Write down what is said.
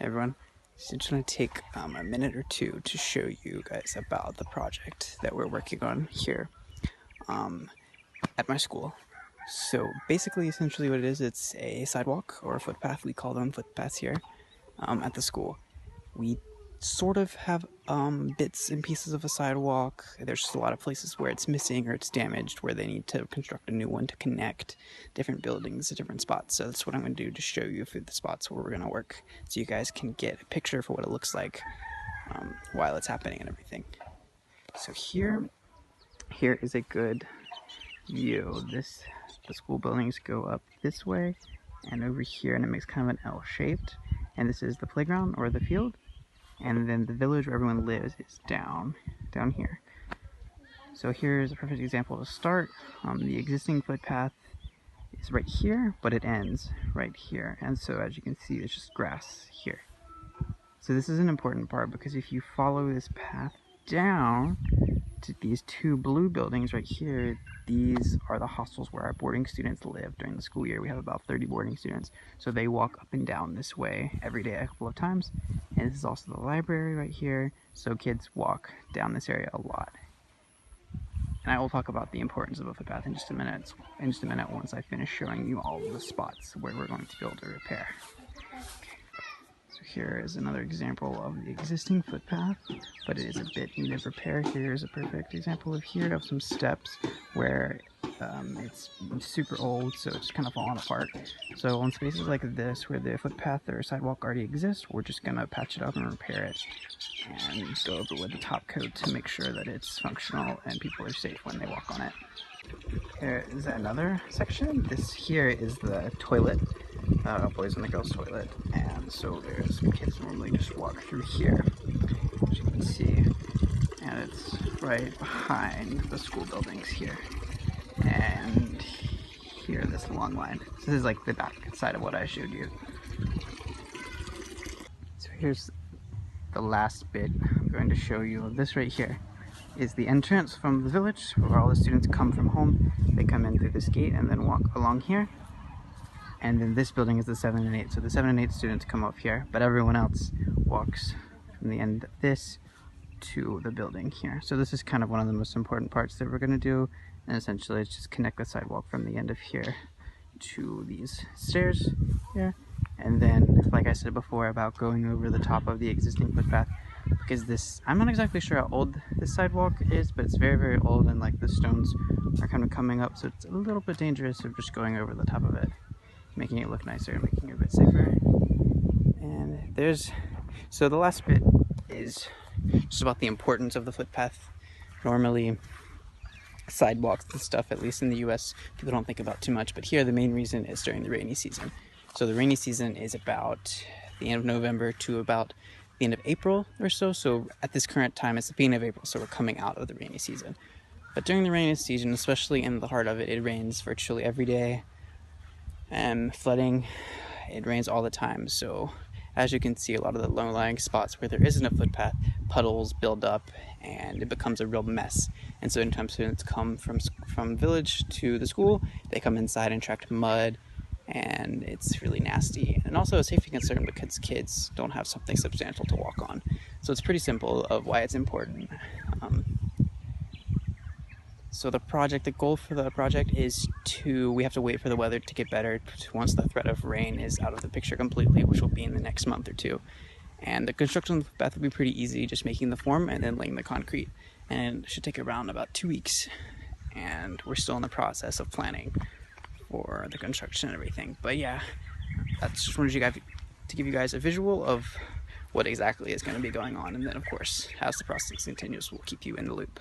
Everyone. So just going to take a minute or two to show you guys about the project that we're working on here at my school. So basically, essentially what it is, it's a sidewalk or a footpath. We call them footpaths here at the school. We sort of have bits and pieces of a sidewalk. There's just a lot of places where it's missing or it's damaged, where they need to construct a new one to connect different buildings to different spots. So that's what I'm going to do to show you the spots where we're going to work, so you guys can get a picture for what it looks like while it's happening and everything. So here is a good view. The school buildings go up this way and over here, and it makes kind of an L shaped. And this is the playground or the field. And then the village where everyone lives is down here. So here's a perfect example to start. The existing footpath is right here, but it ends right here. And so as you can see, it's just grass here. So this is an important part, because if you follow this path down to these two blue buildings right here, these are the hostels where our boarding students live during the school year. We have about 30 boarding students, so they walk up and down this way every day a couple of times. And this is also the library right here, so kids walk down this area a lot. And I will talk about the importance of a footpath in just a minute once I finish showing you all of the spots where we're going to be able to repair. So here is another example of the existing footpath, but it is a bit in need of repair. Here's a perfect example of here of some steps where it's super old, so it's kind of falling apart. So on spaces like this where the footpath or sidewalk already exists, we're just gonna patch it up and repair it and go over with the top coat to make sure that it's functional and people are safe when they walk on it. Here is another section. This here is the toilet, boys and the girls toilet, and so there's kids normally just walk through here, as you can see, and it's right behind the school buildings here. And here, this long line. So this is like the back side of what I showed you. So here's the last bit I'm going to show you. This right here is the entrance from the village, where all the students come from home. They come in through this gate and then walk along here. And then this building is the 7 and 8. So the 7 and 8 students come up here, but everyone else walks from the end of this to the building here. So this is kind of one of the most important parts that we're going to do. And essentially it's just connect the sidewalk from the end of here to these stairs here. And then, like I said before about going over the top of the existing footpath, because this, I'm not exactly sure how old this sidewalk is, but it's very, very old, and like the stones are kind of coming up, so it's a little bit dangerous of just going over the top of it, making it look nicer and making it a bit safer. And so the last bit is just about the importance of the footpath. Normally sidewalks and stuff, at least in the US, people don't think about too much, but here the main reason is during the rainy season. So the rainy season is about the end of November to about the end of April or so. So at this current time, it's the beginning of April, so we're coming out of the rainy season. But during the rainy season, especially in the heart of it, it rains virtually every day. And flooding, it rains all the time. So as you can see, a lot of the low-lying spots where there isn't a footpath, puddles build up and it becomes a real mess. And so anytime students come from village to the school, they come inside and track mud, and it's really nasty. And also a safety concern, because kids don't have something substantial to walk on. So it's pretty simple of why it's important. So the goal for the project is we have to wait for the weather to get better once the threat of rain is out of the picture completely, which will be in the next month or two. And the construction of the footpath will be pretty easy, just making the form and then laying the concrete. And it should take around about 2 weeks. And we're still in the process of planning for the construction and everything. But yeah, that's just wanted to give you guys a visual of what exactly is going to be going on. And then of course, as the process continues, we'll keep you in the loop.